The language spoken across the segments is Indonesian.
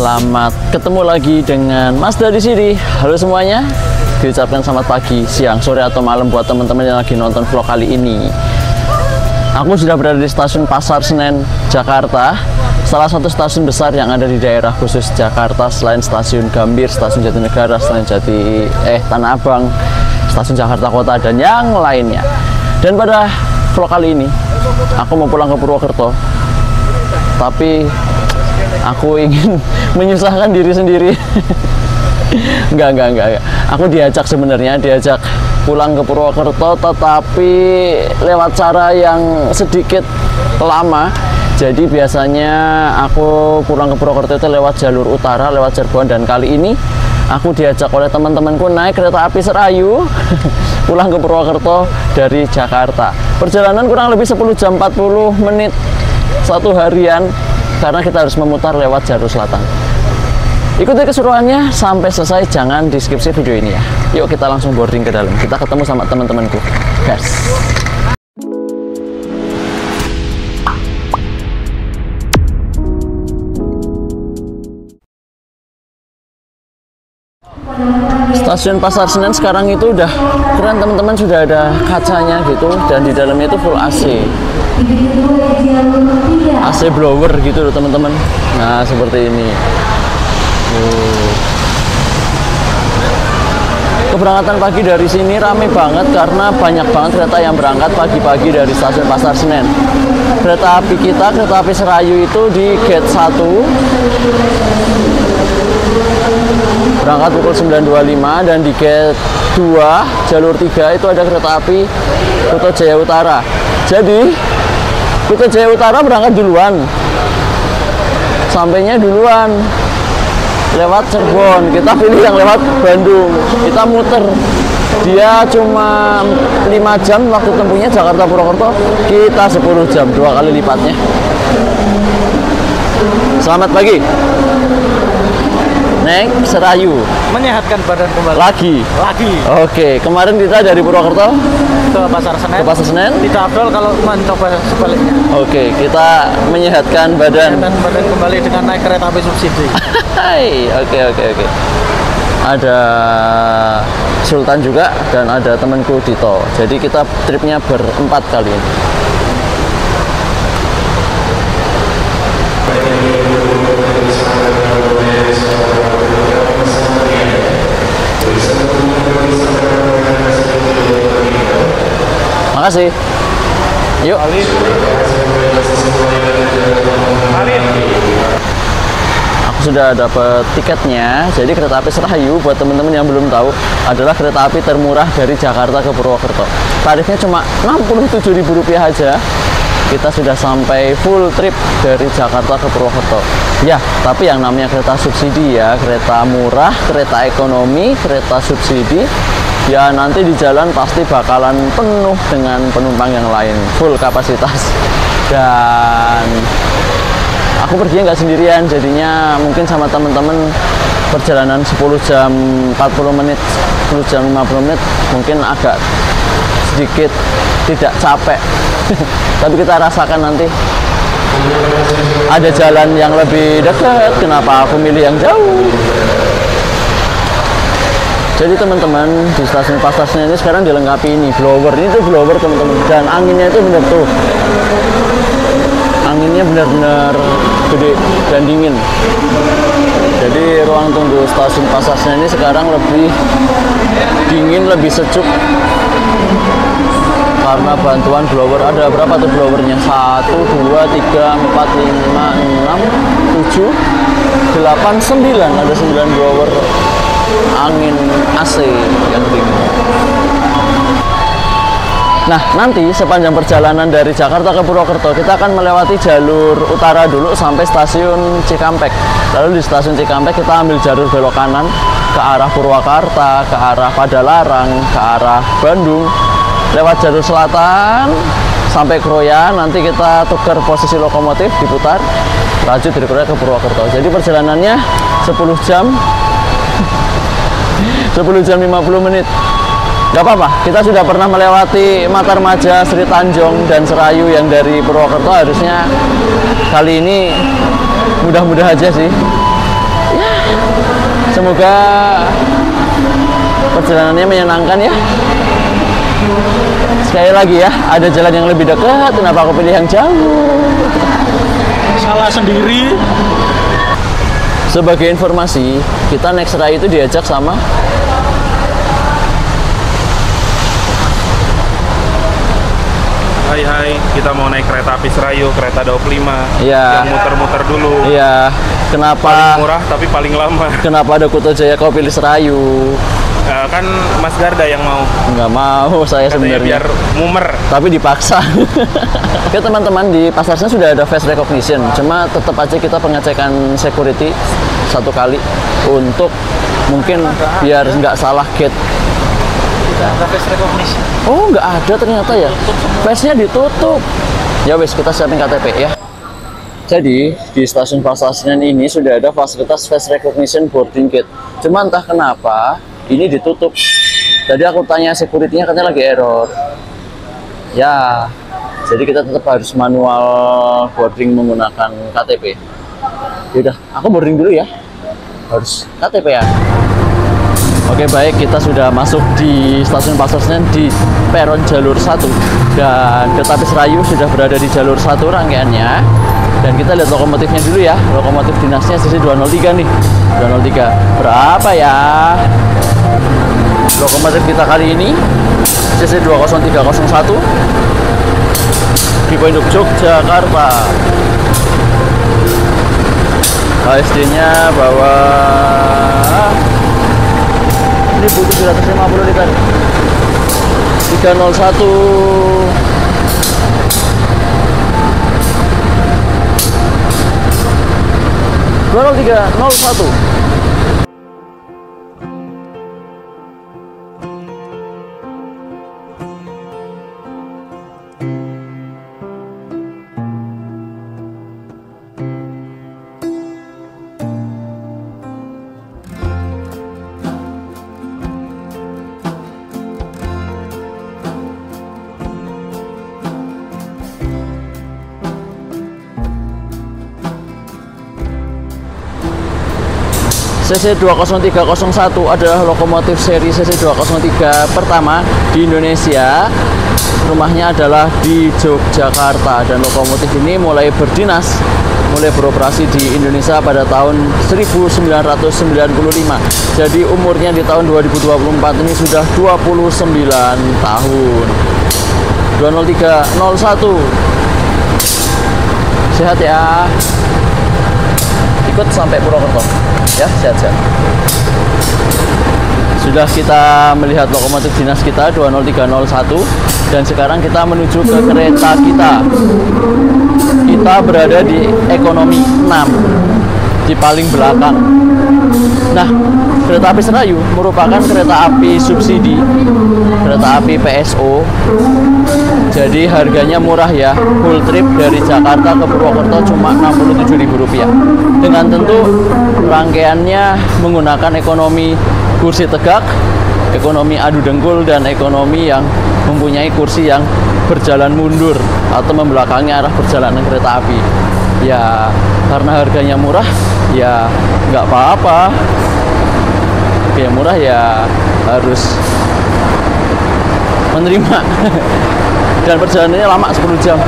Selamat ketemu lagi dengan Mazda di sini. Halo semuanya. Diucapkan selamat pagi, siang, sore atau malam buat teman-teman yang lagi nonton vlog kali ini. Aku sudah berada di stasiun Pasar Senen, Jakarta. Salah satu stasiun besar yang ada di daerah khusus Jakarta selain stasiun Gambir, stasiun Jatinegara, stasiun Tanah Abang, stasiun Jakarta Kota dan yang lainnya. Dan pada vlog kali ini aku mau pulang ke Purwokerto. Tapi aku ingin menyusahkan diri sendiri. Enggak. Aku diajak sebenarnya, pulang ke Purwokerto, tetapi lewat cara yang sedikit lama. Jadi biasanya aku pulang ke Purwokerto itu lewat jalur utara, lewat Cirebon, dan kali ini aku diajak oleh teman-temanku naik kereta api Serayu pulang ke Purwokerto dari Jakarta. Perjalanan kurang lebih 10 jam 40 menit satu harian, karena kita harus memutar lewat jalur selatan. Ikuti keseruannya sampai selesai, jangan di skip video ini ya. Yuk kita langsung boarding ke dalam. Kita ketemu sama teman-temanku. Gas. Stasiun Pasar Senen sekarang itu udah keren teman-teman, sudah ada kacanya gitu, dan di dalamnya itu full AC. AC blower gitu loh teman-teman. Nah seperti ini. Keberangkatan pagi dari sini rame banget karena banyak banget kereta yang berangkat pagi-pagi dari stasiun Pasar Senen. Kereta api Serayu itu di gate 1 berangkat pukul 9.25, dan di gate 2 jalur 3 itu ada kereta api Kuto Jaya Utara. Jadi Kuto Jaya Utara berangkat duluan, sampainya duluan lewat Cirebon. Kita pilih yang lewat Bandung, kita muter. Dia cuma 5 jam waktu tempuhnya, Jakarta Purwokerto kita 10 jam, 2 kali lipatnya. Selamat pagi. Naik Serayu, menyehatkan badan kembali. Lagi. Oke, kemarin kita dari Purwokerto ke Pasar Senen. Tidak afdol kalau mencoba sebaliknya. Oke, kita menyehatkan badan kembali dengan naik kereta api subsidi. Oke. Ada Sultan juga dan ada temanku Dito. Jadi kita tripnya berempat kali ini. Makasih. Yuk. Aku sudah dapat tiketnya. Jadi kereta api Serayu, buat teman-teman yang belum tahu, adalah kereta api termurah dari Jakarta ke Purwokerto. Tarifnya cuma Rp67.000 aja. Kita sudah sampai full trip dari Jakarta ke Purwokerto. Ya, tapi yang namanya kereta subsidi ya, kereta murah, kereta ekonomi, kereta subsidi. Ya nanti di jalan pasti bakalan penuh dengan penumpang yang lain, full kapasitas. Dan aku perginya nggak sendirian, jadinya mungkin sama teman-teman perjalanan 10 jam 40 menit, 10 jam 50 menit mungkin agak sedikit tidak capek. Tapi kita rasakan nanti ada jalan yang lebih dekat, kenapa aku milih yang jauh. Jadi teman-teman, di stasiun Pasar Senen ini sekarang dilengkapi ini blower. Ini tuh blower teman-teman, dan anginnya itu bener tuh, anginnya benar-benar gede dan dingin. Jadi ruang tunggu stasiun Pasar Senen ini sekarang lebih dingin, lebih sejuk karena bantuan blower. Ada berapa tuh blowernya? 1, 2, 3, 4, 5, 6, 7, 8, 9. Ada 9 blower angin AC yang dingin. Nah, nanti sepanjang perjalanan dari Jakarta ke Purwokerto kita akan melewati jalur utara dulu sampai stasiun Cikampek. Lalu di stasiun Cikampek kita ambil jalur belok kanan ke arah Purwakarta, ke arah Padalarang, ke arah Bandung. Lewat jalur selatan sampai Kroya, nanti kita tukar posisi lokomotif, diputar, lanjut dari Kroya ke Purwokerto. Jadi perjalanannya 10 jam 50 menit. Gak apa-apa, kita sudah pernah melewati Matarmaja, Sri Tanjung, dan Serayu yang dari Purwokerto. Harusnya kali ini mudah-mudah aja sih. Semoga perjalanannya menyenangkan ya. Sekali lagi ya, ada jalan yang lebih dekat, kenapa aku pilih yang jauh? Salah sendiri. Sebagai informasi, kita next ride itu diajak sama Hai, kita mau naik kereta api Serayu, kereta 25. Iya. Yang muter-muter dulu. Iya, Paling kenapa murah tapi paling lama. kenapa ada Kuto Jaya kau pilih Serayu? Kan Mas Garda yang mau. Nggak mau saya Katanya sebenarnya. biar mumer. Tapi dipaksa. Oke teman-teman, di Pasar Senen sudah ada face recognition, cuma tetap aja kita pengecekan security satu kali untuk mungkin biar nggak salah gate. Ada face recognition. Oh nggak ada ternyata ya, face-nya ditutup. Ya wes, kita siapin KTP ya. Jadi di stasiun Pasar Senen ini sudah ada fasilitas face recognition boarding gate, cuma entah kenapa ini ditutup. Tadi aku tanya security-nya katanya lagi error. Ya, jadi kita tetap harus manual boarding menggunakan KTP. Yaudah, aku boarding dulu ya. Harus KTP ya. Oke baik, kita sudah masuk di stasiun Pasar Senen di peron jalur 1 dan kereta api Serayu sudah berada di jalur 1 rangkaiannya. Dan kita lihat lokomotifnya dulu ya. Lokomotif dinasnya CC 203 nih. 203 berapa ya? Lokomotif kita kali ini CC 20301 Dipo Induk Yogyakarta. HSD-nya bawah 1750 liter. 301 20301. CC 20301 adalah lokomotif seri CC 203 pertama di Indonesia. Rumahnya adalah di Yogyakarta dan lokomotif ini mulai berdinas, mulai beroperasi di Indonesia pada tahun 1995. Jadi umurnya di tahun 2024 ini sudah 29 tahun. 20301. Sehat ya. Ikut sampai Purwokerto ya, sehat-sehat. Sudah kita melihat lokomotif dinas kita 20301 dan sekarang kita menuju ke kereta kita. Kita berada di ekonomi 6 di paling belakang. Nah, kereta api Serayu merupakan kereta api subsidi, kereta api PSO. Jadi harganya murah ya, full trip dari Jakarta ke Purwokerto cuma Rp67.000. Dengan tentu rangkaiannya menggunakan ekonomi kursi tegak, ekonomi adu dengkul, dan ekonomi yang mempunyai kursi yang berjalan mundur atau membelakangi arah perjalanan kereta api. Ya, karena harganya murah, ya nggak apa-apa. Harga murah ya harus menerima. Dan perjalanannya lama 10 jam.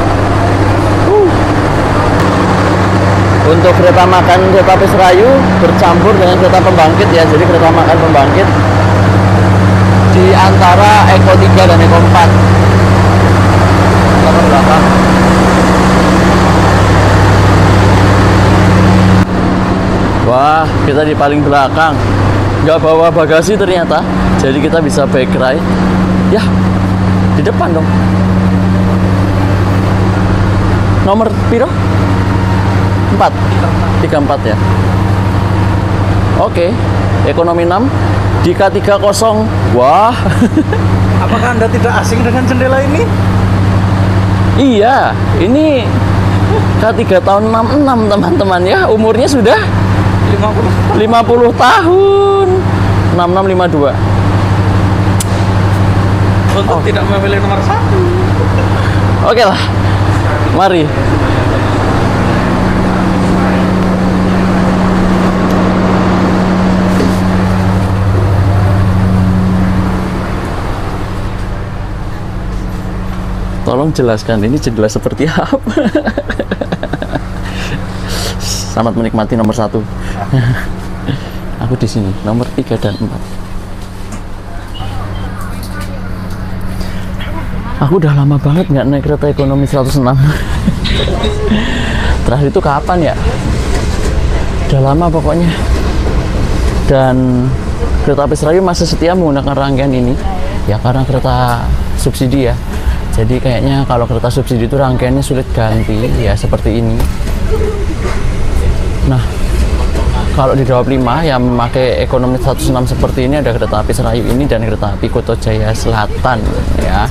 Untuk kereta makan kereta api Serayu bercampur dengan kereta pembangkit ya. Jadi kereta makan pembangkit di antara Eko 3 dan Eko 4. Kita ke belakang. Wah, kita di paling belakang. Nggak bawa bagasi ternyata. Jadi kita bisa bike ride. Ya, di depan dong. Nomor piro? 4 34 ya. Oke, ekonomi 6 di K30. Wah. Apakah Anda tidak asing dengan jendela ini? Iya, ini K3 tahun 66 teman-teman ya. Umurnya sudah 50 tahun. 6652. Untuk tidak memilih nomor 1. Oke lah. Mari. Tolong jelaskan ini jendela seperti apa. Selamat menikmati nomor 1. Aku di sini nomor 3 dan 4. Aku udah lama banget nggak naik kereta ekonomi 106. Terakhir itu kapan ya? Udah lama pokoknya. Dan kereta api Serayu masih setia menggunakan rangkaian ini ya, karena kereta subsidi ya. Jadi kayaknya kalau kereta subsidi itu rangkaiannya sulit ganti ya, seperti ini. Nah, kalau di 25 yang memakai ekonomi 106 seperti ini ada kereta api Serayu ini dan kereta api Koto Jaya Selatan ya.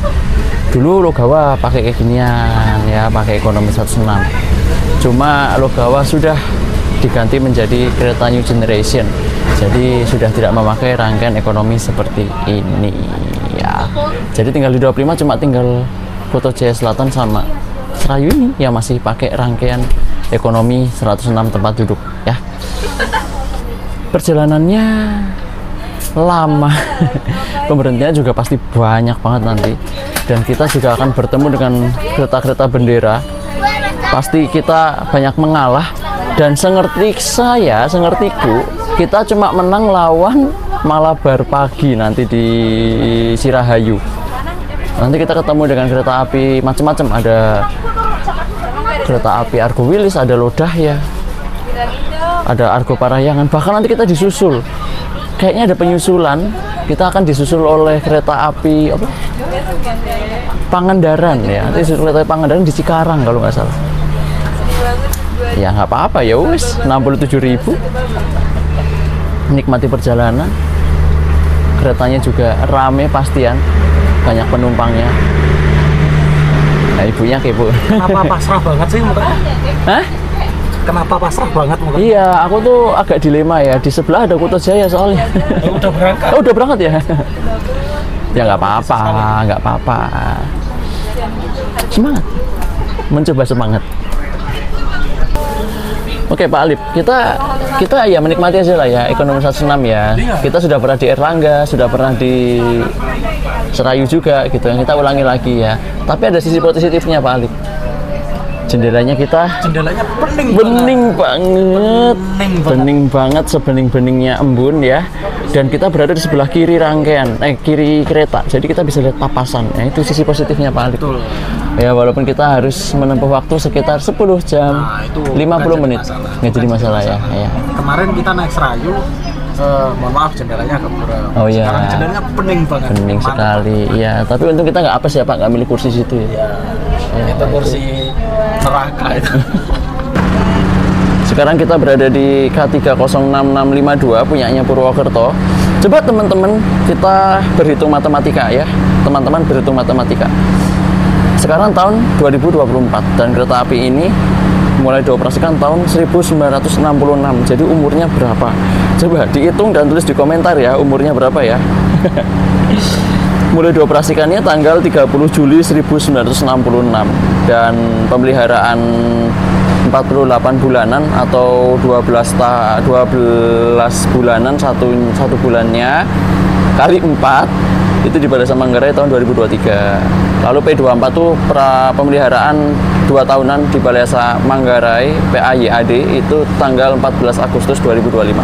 Dulu Logawa pakai kayak ginian ya, pakai ekonomi 106. Cuma Logawa sudah diganti menjadi kereta new generation. Jadi sudah tidak memakai rangkaian ekonomi seperti ini ya. Jadi tinggal di 25 cuma tinggal Koto Jaya Selatan sama Serayu ini yang masih pakai rangkaian ekonomi 106 tempat duduk ya. Perjalanannya lama. Pemberhentian juga pasti banyak banget nanti. Dan kita juga akan bertemu dengan kereta-kereta bendera. Pasti kita banyak mengalah. Dan sengertiku, kita cuma menang lawan Malabar Pagi nanti di Sirahayu. Nanti kita ketemu dengan kereta api macam-macam. Ada kereta api Argo Wilis, ada Lodahya, ada Argo Parahyangan. Bahkan nanti kita disusul. Kayaknya ada penyusulan. Kita akan disusul oleh kereta api apa? Pangandaran ya. Nanti kereta api Pangandaran di Cikarang kalau nggak salah. Ya nggak apa-apa ya wis, 67.000. Nikmati perjalanan. Keretanya juga rame pastian, banyak penumpangnya. Nah, ibunya kepo. Kenapa pasrah banget sih mukanya? Hah? Kenapa pasrah banget mukanya? Iya, aku tuh agak dilema ya. Di sebelah ada Koto Jaya soalnya. Udah berangkat. Oh, udah berangkat ya? Ya nggak apa-apa, nggak apa-apa. Semangat, mencoba semangat. Oke Pak Alip, kita ya menikmati aja lah ya ekonomi 106 ya. Kita sudah pernah di Erlangga, sudah pernah di Serayu juga gitu. Kita ulangi lagi ya. Tapi ada sisi positifnya Pak Alip. Jendelanya bening banget, sebening-beningnya embun ya. Dan kita berada di sebelah kiri rangkaian, kiri kereta. Jadi kita bisa lihat papasan. Nah, itu sisi positifnya Pak Alip. Betul. Ya walaupun kita harus menempuh waktu sekitar 10 jam, Nah, itu 50 menit. Nggak jadi masalah ya. Kemarin kita naik Serayu, mohon maaf jendelanya agak kurang. Oh iya. Sekarang jendelanya bening banget. Bening Mantap. sekali. Iya, tapi untung kita nggak apes ya Pak, nggak milih kursi situ ya. Itu kursi neraka itu. Sekarang kita berada di K306652 punyanya Purwokerto. Coba teman-teman kita berhitung matematika ya. Teman-teman berhitung matematika. Sekarang tahun 2024 dan kereta api ini mulai dioperasikan tahun 1966. Jadi umurnya berapa? Coba dihitung dan tulis di komentar ya umurnya berapa ya. Mulai dioperasikannya tanggal 30 Juli 1966 dan pemeliharaan 48 bulanan atau 12 bulanan satu bulannya kali 4 itu di Balai Manggarai tahun 2023. Lalu P24 itu pemeliharaan 2 tahunan di Balai Manggarai PAYAD itu tanggal 14 Agustus 2025.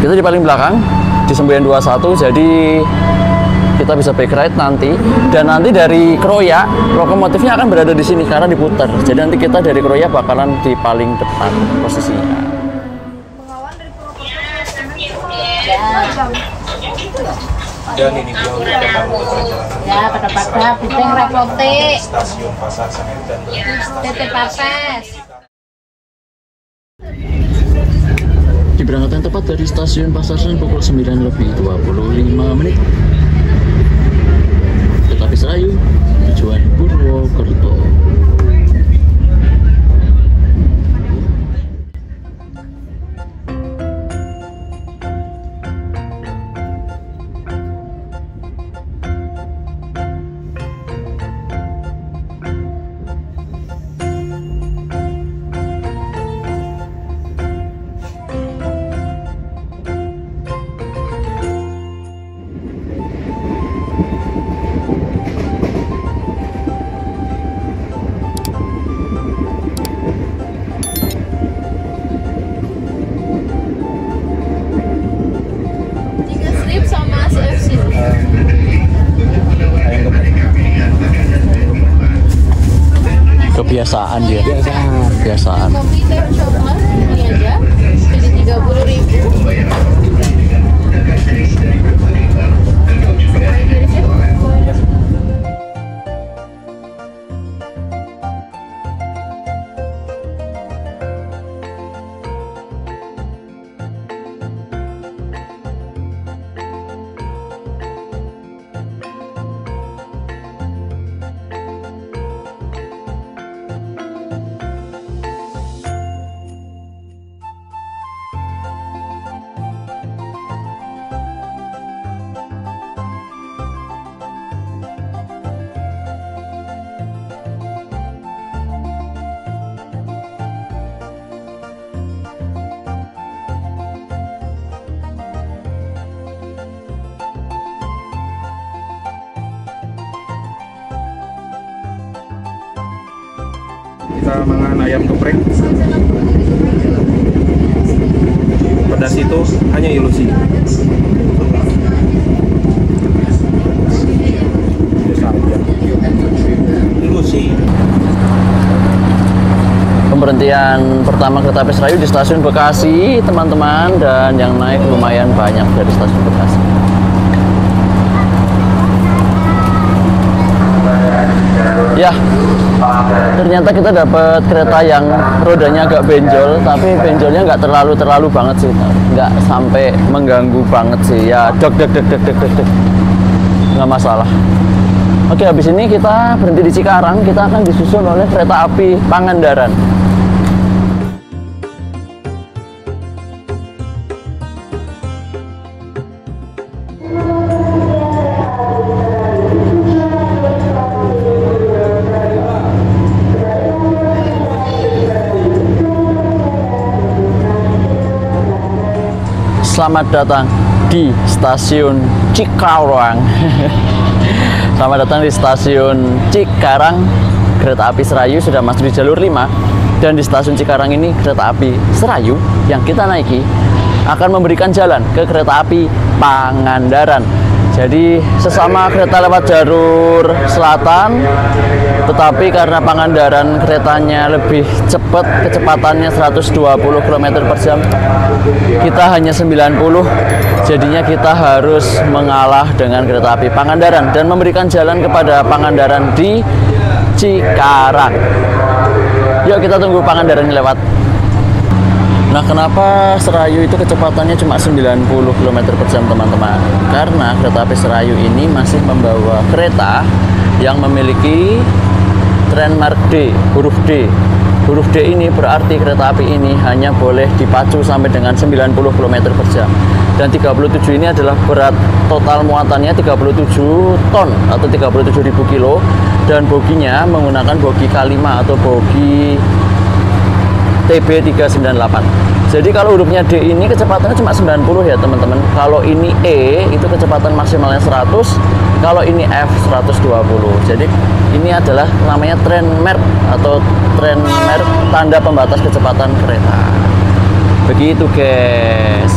Kita di paling belakang di Semboyan 21, jadi kita bisa back ride nanti. Dan nanti dari Kroya lokomotifnya akan berada di sini karena diputar. Jadi nanti kita dari Kroya bakalan di paling depan posisinya. Dan ini dia untuk kamu perjalanan. Ya, pada piteng repote. Stasiun Pasar Senen dan Tete papes. Diberangkatkan tepat dari stasiun Pasar Senen pukul 9:25 menit. Kereta api Serayu tujuan Purwokerto. Biasaan dia. Biasaan. Biasaan. Kopi teh coklat ini aja jadi 30.000. Kita mangan ayam geprek. Pedas itu hanya ilusi. Biasa aja. Ilusi. Pemberhentian pertama kereta api Serayu di stasiun Bekasi, teman-teman, dan yang naik lumayan banyak dari stasiun Bekasi. Ya, ternyata kita dapat kereta yang rodanya agak benjol, tapi benjolnya nggak terlalu banget sih, nggak sampai mengganggu banget sih. Ya, deg, nggak masalah. Oke, habis ini kita berhenti di Cikarang, kita akan disusul oleh kereta api Pangandaran. Selamat datang di stasiun Cikarang. Selamat datang di stasiun Cikarang. Kereta api Serayu sudah masuk di jalur 5. Dan di stasiun Cikarang ini kereta api Serayu yang kita naiki akan memberikan jalan ke kereta api Pangandaran. Jadi sesama kereta lewat jalur selatan, tetapi karena Pangandaran keretanya lebih cepat, kecepatannya 120 km per jam, kita hanya 90, jadinya kita harus mengalah dengan kereta api Pangandaran dan memberikan jalan kepada Pangandaran di Cikarang. Yuk kita tunggu Pangandaran lewat. Nah, kenapa Serayu itu kecepatannya cuma 90 km per jam, teman-teman? Karena kereta api Serayu ini masih membawa kereta yang memiliki trainmark D, huruf D. Huruf D ini berarti kereta api ini hanya boleh dipacu sampai dengan 90 km per jam. Dan 37 ini adalah berat total muatannya 37 ton atau 37.000 kilo. Dan boginya menggunakan bogi K5 atau bogi TB398. Jadi kalau hurufnya D ini kecepatannya cuma 90 ya teman-teman. Kalau ini E itu kecepatan maksimalnya 100, kalau ini F 120. Jadi ini adalah namanya trainmark atau trainmark, tanda pembatas kecepatan kereta. Begitu guys.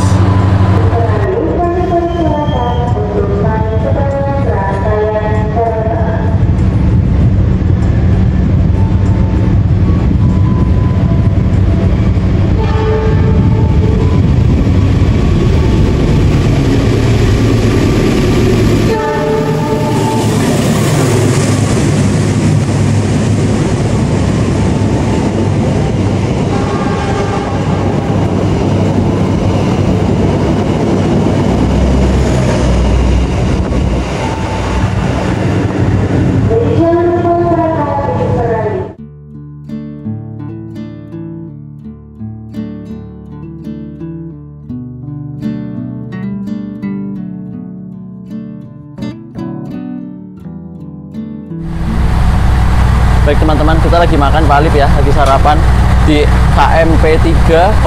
Baik teman-teman, kita lagi makan Pak Alif ya, lagi sarapan di KMP 30861.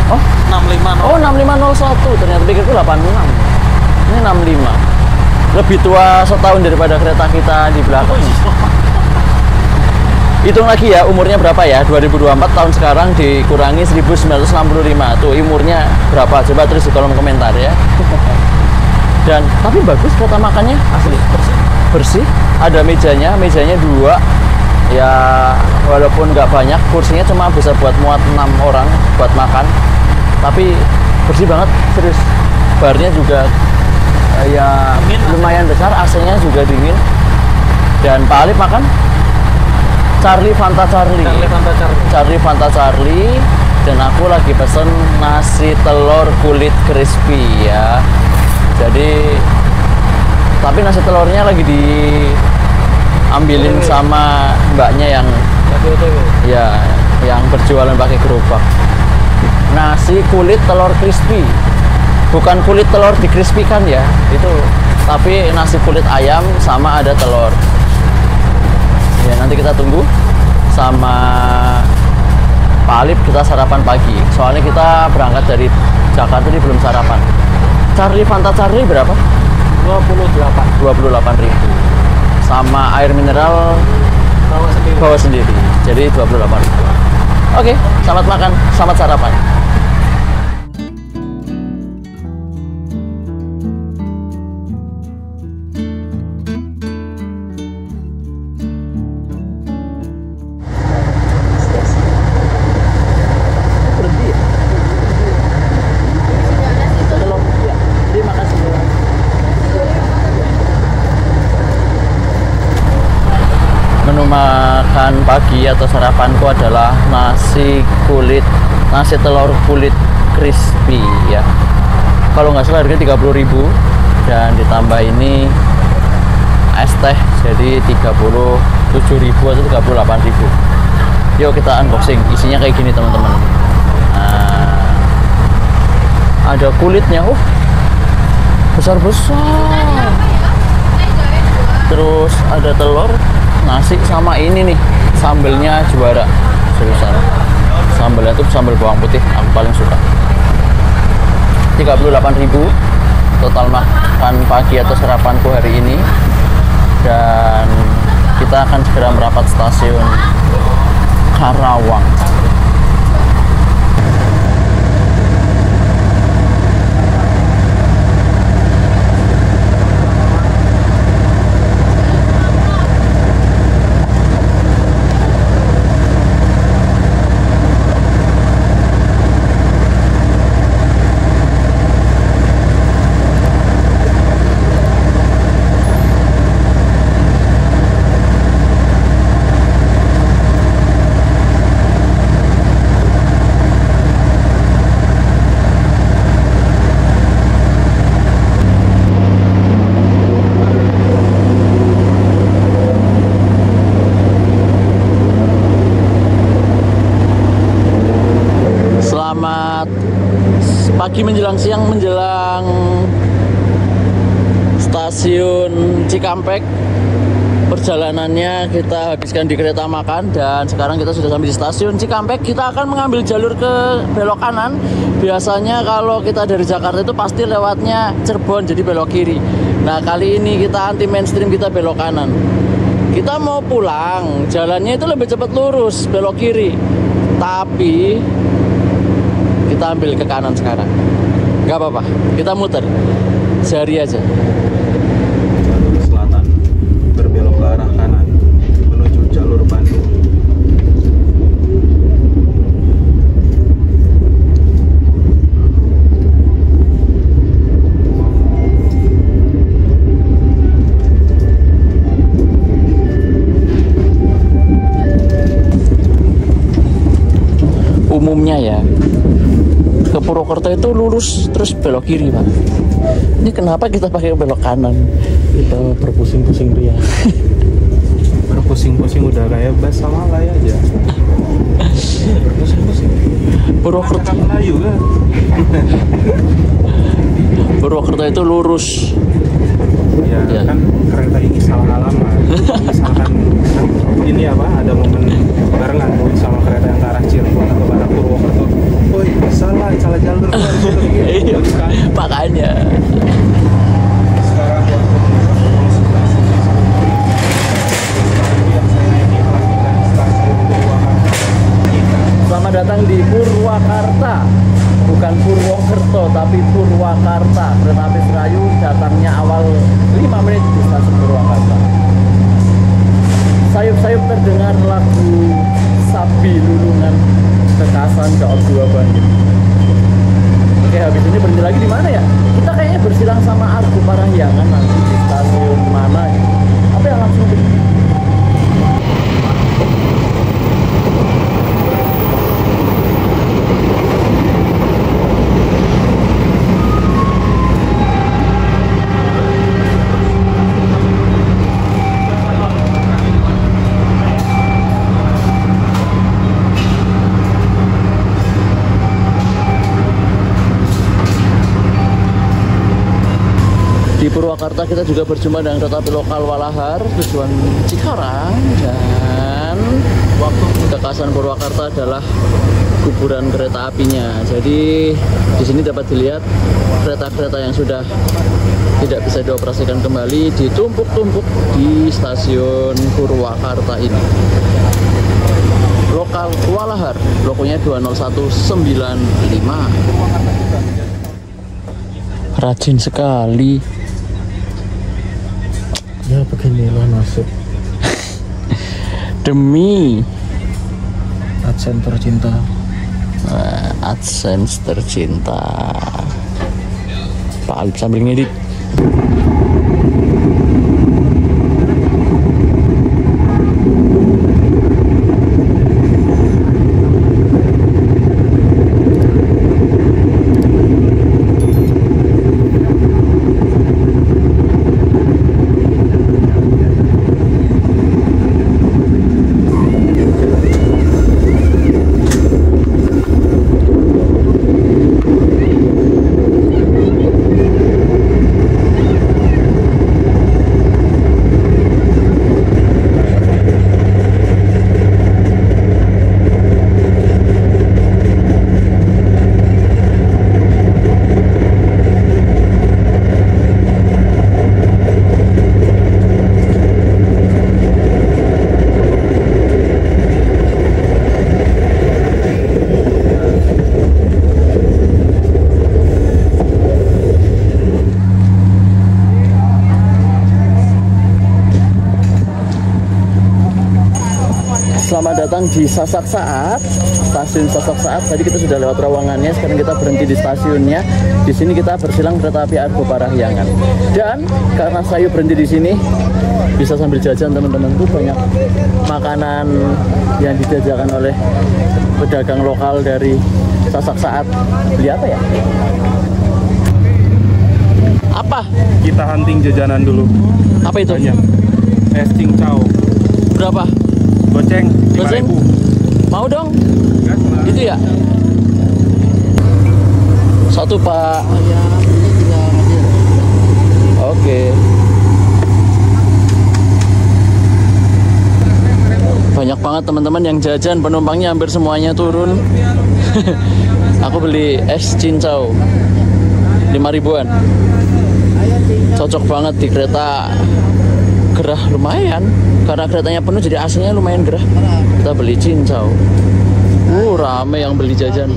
Oh, 65. oh 6501, ternyata pikirku 86. Ini 65. Lebih tua setahun daripada kereta kita di belakang. Hitung lagi ya, umurnya berapa ya? 2024 tahun sekarang dikurangi 1965. Tuh umurnya berapa? Coba tulis di kolom komentar ya. Dan tapi bagus kereta makannya, asli bersih. bersih, ada mejanya 2 ya, walaupun nggak banyak, kursinya cuma bisa buat muat 6 orang buat makan, tapi bersih banget, serius. Barnya juga ya lumayan besar, AC-nya juga dingin. Dan Pak Alif makan Charlie Fanta Charlie. Dan aku lagi pesen nasi telur kulit crispy ya. Jadi tapi nasi telurnya lagi diambilin sama mbaknya yang ya yang berjualan pakai gerobak. Nasi kulit telur crispy, bukan kulit telur dikrispikan ya itu, tapi nasi kulit ayam sama ada telur ya. Nanti kita tunggu sama Pak Alif, kita sarapan pagi, soalnya kita berangkat dari Jakarta ini belum sarapan. Charlie Fanta Charlie berapa? 28.000 sama air mineral bawa sendiri, jadi 28.000. Oke, selamat makan, selamat sarapan. Makan pagi atau sarapanku adalah nasi telur kulit crispy ya. Kalau nggak salah harganya 30.000 dan ditambah ini es teh jadi 37.000 atau 38.000. Yuk kita unboxing, isinya kayak gini teman-teman. Nah, ada kulitnya, besar-besar. Terus ada telur, nasi, sama ini nih sambelnya juara, seriusan. Sambelnya tuh sambal bawang putih, aku paling suka. 38.000 total makan pagi atau sarapanku hari ini. Dan kita akan segera merapat stasiun Karawang. Pagi menjelang siang, menjelang stasiun Cikampek. Perjalanannya kita habiskan di kereta makan dan sekarang kita sudah sampai di stasiun Cikampek. Kita akan mengambil jalur ke belok kanan. Biasanya kalau kita dari Jakarta itu pasti lewatnya Cirebon, jadi belok kiri. Nah, kali ini kita anti mainstream, kita belok kanan. Kita mau pulang, jalannya itu lebih cepat lurus, belok kiri. Tapi kita ambil ke kanan sekarang. Gak apa-apa, kita muter sehari aja. Jalur selatan berbelok ke arah kanan menuju jalur Bandung. Umumnya ya, ke Purwokerto itu lurus terus belok kiri, Pak. Ini kenapa kita pakai belok kanan? Kita berpusing-pusing ria. Berpusing-pusing udah kayak bas sama lay aja. Berpusing-pusing. Purwokerto Melayu kan? Purwokerto itu lurus. Ya, kan kereta ini salah alamat. Misalkan ini apa, ada momen barengan sama kereta yang ke arah Cirebon atau ke arah Purwokerto. Woi, salah jalur. Iya, makanya. Sekarang Selamat datang di Purwakarta. Bukan Purwokerto, tapi Purwakarta. Kereta api Serayu datangnya awal 5 menit di stasiun Purwakarta. sayup-sayup terdengar lagu Sapi Lulungan Kekasan Daob 2 Bandung. Oke, habis ini berhenti lagi di mana ya? Kita kayaknya bersilang sama Argo Parahyangan nanti di stasiun mana gitu. Apa yang langsung di Purwakarta. Kita juga berjumpa dengan kereta api lokal Walahar tujuan Cikarang, dan waktu Kekasan Purwakarta adalah kuburan kereta apinya. Jadi di sini dapat dilihat kereta-kereta yang sudah tidak bisa dioperasikan kembali ditumpuk-tumpuk di stasiun Purwakarta ini. Lokal Walahar, logonya 20195. Rajin sekali. Ya beginilah nasib Demi AdSense tercinta. AdSense tercinta. Pak Alip sambil ngedit. Selamat datang di Sasak Saat, stasiun Sasak Saat. Tadi kita sudah lewat terowongannya, sekarang kita berhenti di stasiunnya. Di sini kita bersilang kereta api Argo Parahyangan. Dan karena saya berhenti di sini, bisa sambil jajan teman-teman. Tuh banyak makanan yang dijajakan oleh pedagang lokal dari Sasak Saat. Beli apa ya? Apa? Kita hunting jajanan dulu. Apa itu? Banyak. Es cincau. Berapa? Goceng, Goceng? 5.000. Mau dong? Gas, Mas. Itu ya? Satu, Pak. Oke. Banyak banget teman-teman yang jajan, penumpangnya hampir semuanya turun. Aku beli es cincau 5.000-an. Cocok banget di kereta gerah, lumayan. Karena keretanya penuh jadi AC-nya lumayan gerah. Kita beli cincau. Rame yang beli jajan.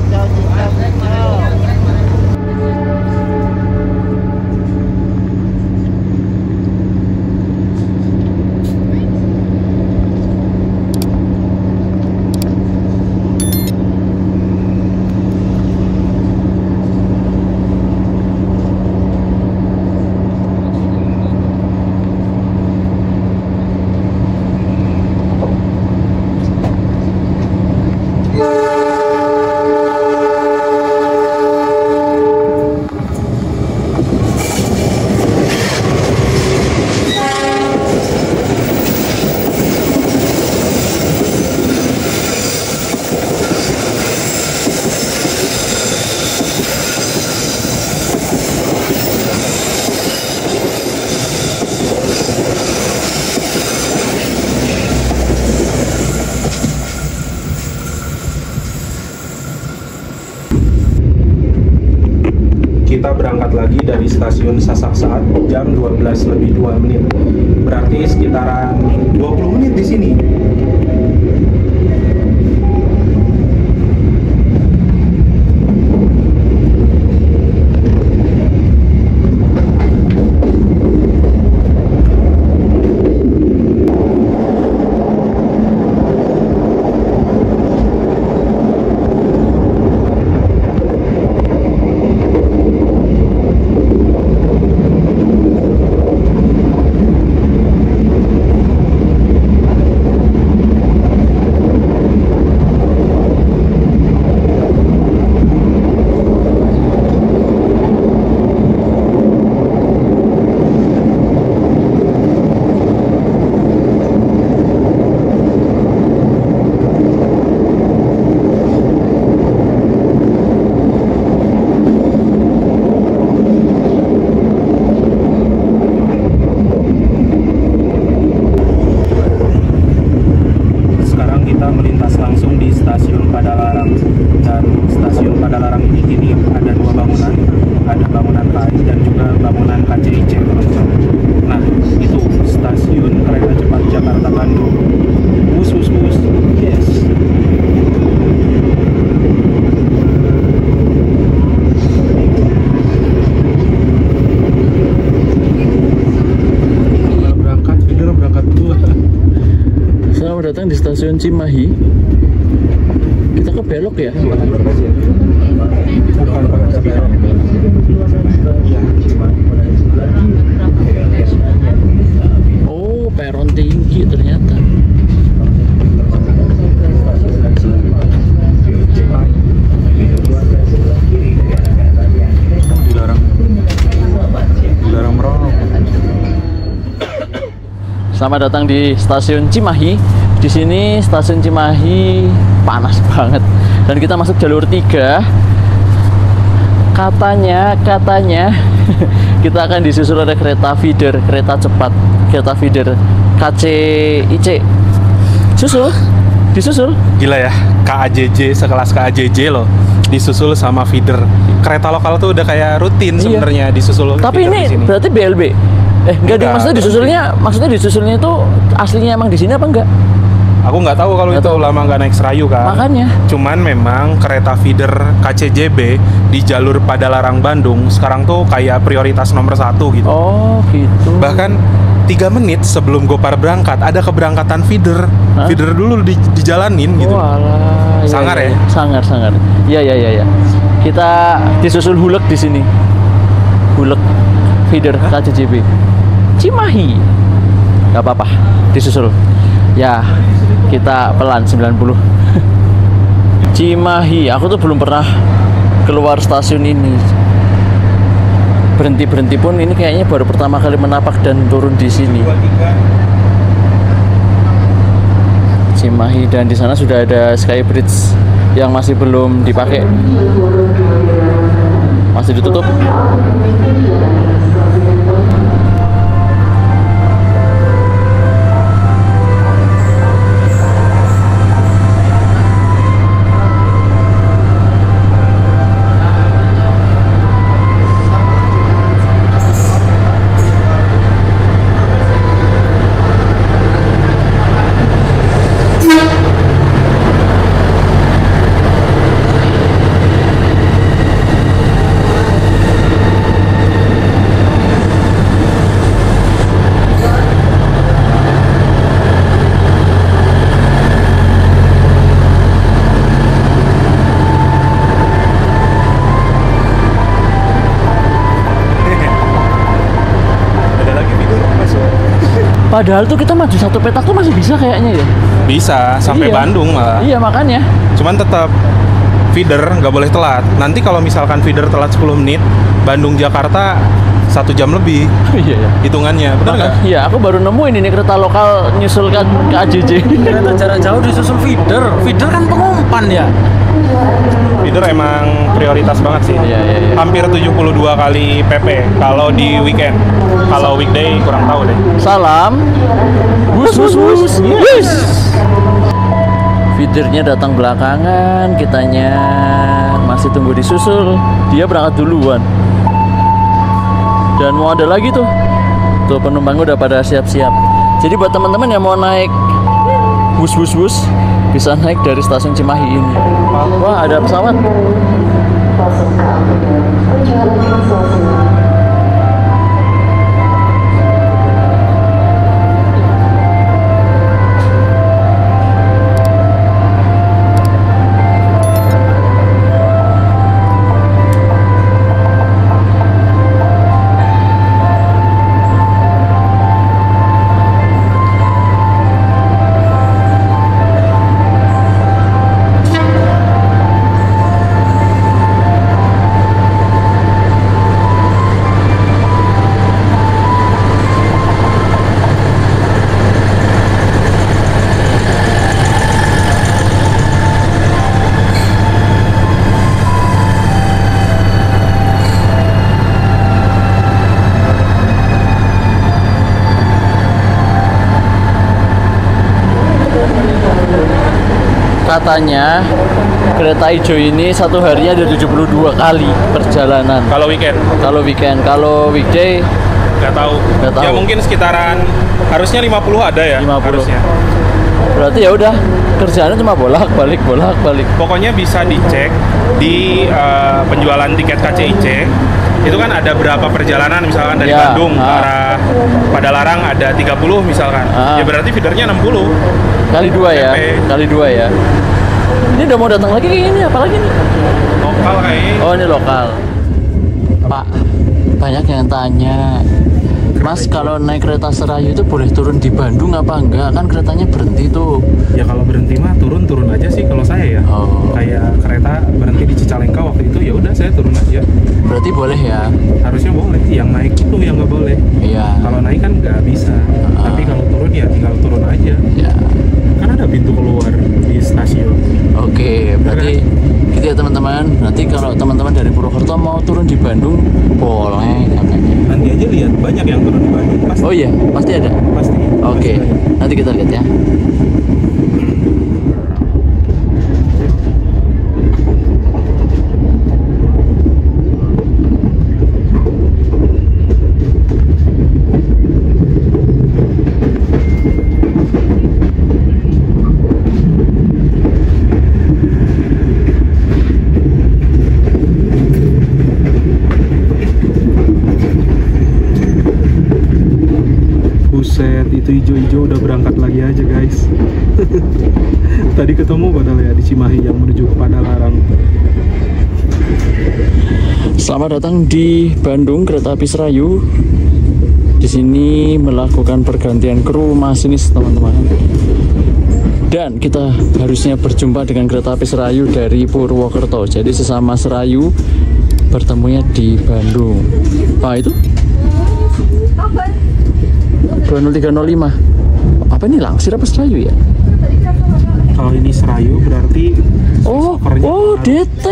Kita berangkat lagi dari stasiun Sasak Saat jam 12:02. Berarti sekitaran 20 menit di sini. Selamat datang di stasiun Cimahi. Kita ke belok ya. Oh, peron tinggi ternyata. Dilarang merokok. Selamat datang di stasiun Cimahi. Di sini stasiun Cimahi panas banget dan kita masuk jalur 3. Katanya kita akan disusul oleh kereta feeder, kereta cepat, kereta feeder KCIC. Disusul. Gila ya, KAJJ sekelas KAJJ loh disusul sama feeder. Kereta lokal tuh udah kayak rutin sebenarnya disusul. Tapi feeder ini di sini. berarti BLB. Enggak, maksudnya disusulnya itu aslinya emang di sini apa enggak? Aku nggak tahu kalau Nggak itu tahu. lama nggak naik Serayu kan. Makanya. Cuman memang kereta feeder KCJB di jalur Padalarang Bandung sekarang tuh kayak prioritas nomor 1 gitu. Oh, gitu. Bahkan 3 menit sebelum Gopar berangkat ada keberangkatan feeder. Hah? Feeder dulu dijalanin gitu. Walah, Sangar ya? Sangar. Iya. Kita disusul Hulek di sini. Hulek feeder KCJB. Cimahi. Gak apa-apa, disusul. Ya, kita pelan 90. Cimahi, aku tuh belum pernah keluar stasiun ini. Berhenti pun ini kayaknya baru pertama kali menapak dan turun di sini. Cimahi, dan di sana sudah ada Skybridge yang masih belum dipakai. Masih ditutup. Padahal tuh kita maju satu petak tuh masih bisa kayaknya ya. Bisa sampai Iya. Bandung malah. Iya, makanya. Cuman tetap feeder nggak boleh telat. Nanti kalau misalkan feeder telat 10 menit, Bandung Jakarta 1 jam lebih Iya. hitungannya. Benar nggak? Iya, aku baru nemuin ini kereta lokal nyusul ke AJJ. Kereta jarak jauh disusul feeder. Feeder kan pengumpan ya. Feeder emang prioritas banget sih. Iya. Hampir 72 kali PP kalau di weekend. Kalau weekday kurang tahu deh. Salam. Wus. Feedernya datang belakangan, kitanya masih tunggu disusul. Dia berangkat duluan. Dan mau ada lagi tuh. Tuh penumpang udah pada siap-siap. Jadi buat teman-teman yang mau naik wus bisa naik dari stasiun Cimahi ini. Wah, ada pesawat. Katanya kereta hijau ini satu harinya ada 72 kali perjalanan. Kalau weekend Kalau weekend, kalau weekday nggak tahu. Nggak tahu. Ya mungkin sekitaran harusnya 50 ada ya. 50. Harusnya. berarti ya udah kerjaannya cuma bolak-balik. Pokoknya bisa dicek di penjualan tiket KCIC. Itu kan ada berapa perjalanan misalkan dari Bandung ke arah Padalarang ada 30 misalkan. Ya berarti feedernya 60. Kali 2 ya. PP. Kali 2 ya. Ini udah mau datang lagi kayak ini, apalagi nih? Lokal kayaknya. Oh, ini lokal. Pak, banyak yang tanya, Mas kalau naik kereta Serayu itu boleh turun di Bandung apa enggak? Kan keretanya berhenti tuh. Ya kalau berhenti mah turun aja sih kalau saya ya. Oh. Kayak kereta berhenti di Cicalengka waktu itu, ya udah saya turun aja. Berarti boleh ya? Harusnya boleh. Yang naik itu yang nggak boleh. Iya. Kalau naik kan nggak bisa. Tapi kalau turun ya tinggal turun aja. Ya. Kan ada pintu keluar di stasiun. Oke, berarti gitu ya teman-teman. Nanti kalau teman-teman dari Purwokerto mau turun di Bandung, boleh katanya. Nanti aja lihat banyak yang turun di Bandung. Pasti. Oh iya, pasti ada. Pasti. Oke, Pasti ada. nanti kita lihat ya. Buset, itu hijau-hijau udah berangkat lagi aja guys. Tadi ketemu padahal ya di Cimahi yang menuju ke Padalarang. Selamat datang di Bandung Kereta Api Serayu. Di sini melakukan pergantian kru masinis teman-teman. Dan kita harusnya berjumpa dengan kereta api Serayu dari Purwokerto. Jadi sesama Serayu bertemunya di Bandung. Pak itu? 20305. Apa ini Langsir apa Serayu ya? Kalau ini Serayu berarti Oh, DT.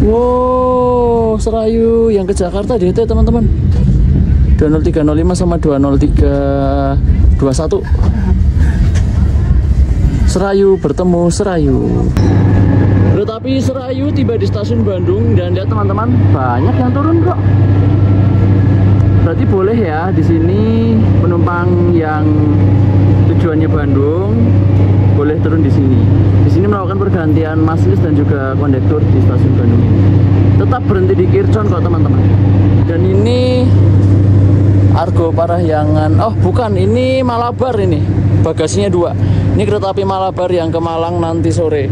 Wow, Serayu yang ke Jakarta DT teman-teman. 20305 sama 20321. Serayu bertemu Serayu. Kereta api Serayu tiba di stasiun Bandung dan lihat teman-teman, banyak yang turun kok. Berarti boleh ya di sini penumpang yang tujuannya Bandung boleh turun di sini. Di sini melakukan pergantian masinis dan juga kondektur di stasiun Bandung ini. Tetap berhenti di Kircon kok teman-teman. Dan ini Argo Parahyangan. Oh bukan, ini Malabar ini. Bagasinya 2. Ini kereta api Malabar yang ke Malang nanti sore.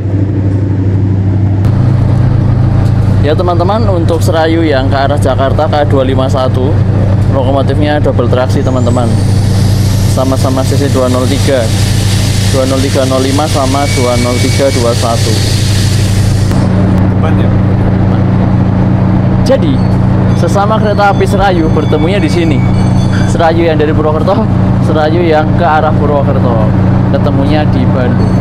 Ya teman-teman, untuk Serayu yang ke arah Jakarta K251, lokomotifnya double traksi teman-teman. Sama-sama sisi 203. 20305 sama 20321. Jadi, sesama kereta api Serayu bertemunya di sini. Serayu yang dari Purwokerto, Serayu yang ke arah Purwokerto, ketemunya di Bandung.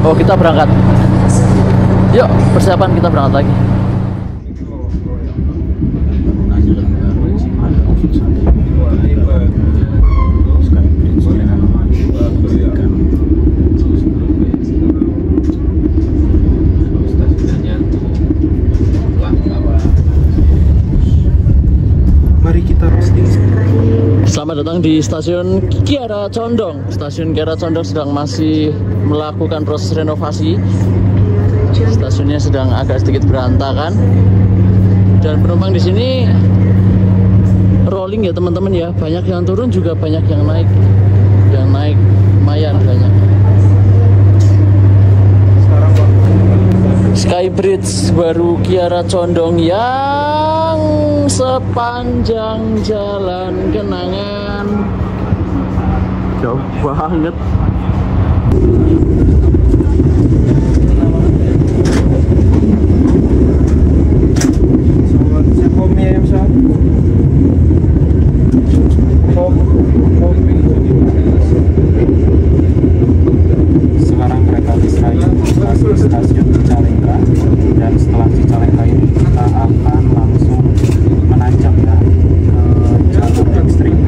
Oh, kita berangkat. Yuk, persiapan kita berangkat lagi. Mari kita roasting. Selamat datang di stasiun Kiara Condong. Stasiun Kiara Condong sedang masih melakukan proses renovasi. Stasiunnya sedang agak sedikit berantakan. Dan penumpang di sini rolling ya teman-teman ya. Banyak yang turun juga banyak yang naik. Yang naik lumayan banyak. Skybridge baru Kiara Condong yang sepanjang jalan kenangan. Jauh banget. Sekarang kereta api Serayu di stasiun Cicalengka, dan setelah Cicalengka ini kita akan langsung menanjak ya ke jalur ekstrim.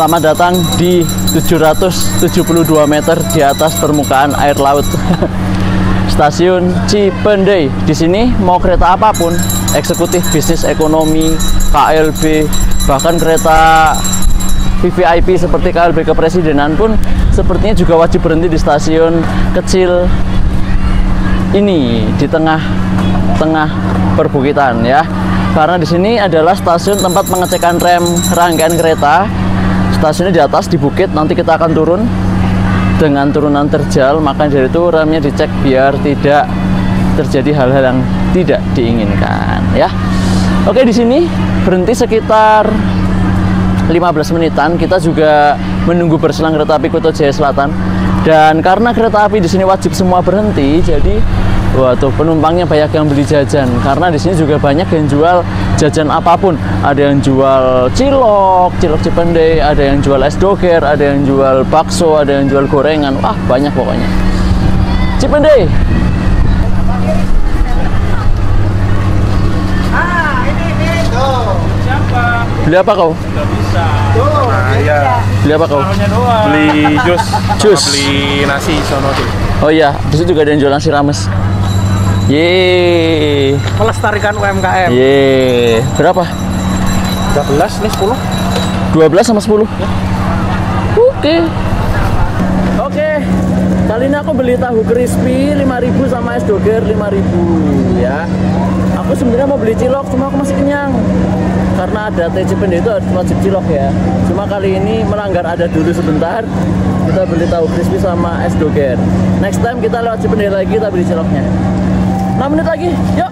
Selamat datang di 772 meter di atas permukaan air laut. Stasiun Cipendei. Di sini mau kereta apapun, eksekutif, bisnis, ekonomi, KLB, bahkan kereta VVIP seperti KLB Kepresidenan pun sepertinya juga wajib berhenti di stasiun kecil ini di tengah perbukitan ya. Karena di sini adalah stasiun tempat pengecekan rem rangkaian kereta. Stasiunnya di atas di bukit, nanti kita akan turun dengan turunan terjal, maka dari itu remnya dicek biar tidak terjadi hal-hal yang tidak diinginkan ya. Oke, di sini berhenti sekitar 15 menitan. Kita juga menunggu berselang kereta api Kuto Jaya Selatan. Dan karena kereta api di sini wajib semua berhenti, jadi waduh, penumpangnya banyak yang beli jajan. Karena di sini juga banyak yang jual jajan apapun. Ada yang jual cilok Cipendei, ada yang jual es doger, ada yang jual bakso, ada yang jual gorengan. Wah, banyak pokoknya. Cipendei. Beli apa kau? Nah, iya. Beli apa kau? Beli jus. Jus. Beli nasi sono tuh. Oh iya, di situ juga ada yang jualan nasi rames. Yeay. Melestarikan UMKM. Yeay. Berapa? 13 nih 10. 12 sama 10? Oke. Oke. Kali ini aku beli tahu crispy 5.000 sama es doger 5.000 ya. Aku sebenarnya mau beli cilok, cuma aku masih kenyang. Karena ada teh Cipendei itu wajib cilok ya. Cuma kali ini melanggar ada dulu sebentar. Kita beli tahu crispy sama es doger. Next time kita lewat Cipendei lagi, kita beli ciloknya. 6 menit lagi, yuk.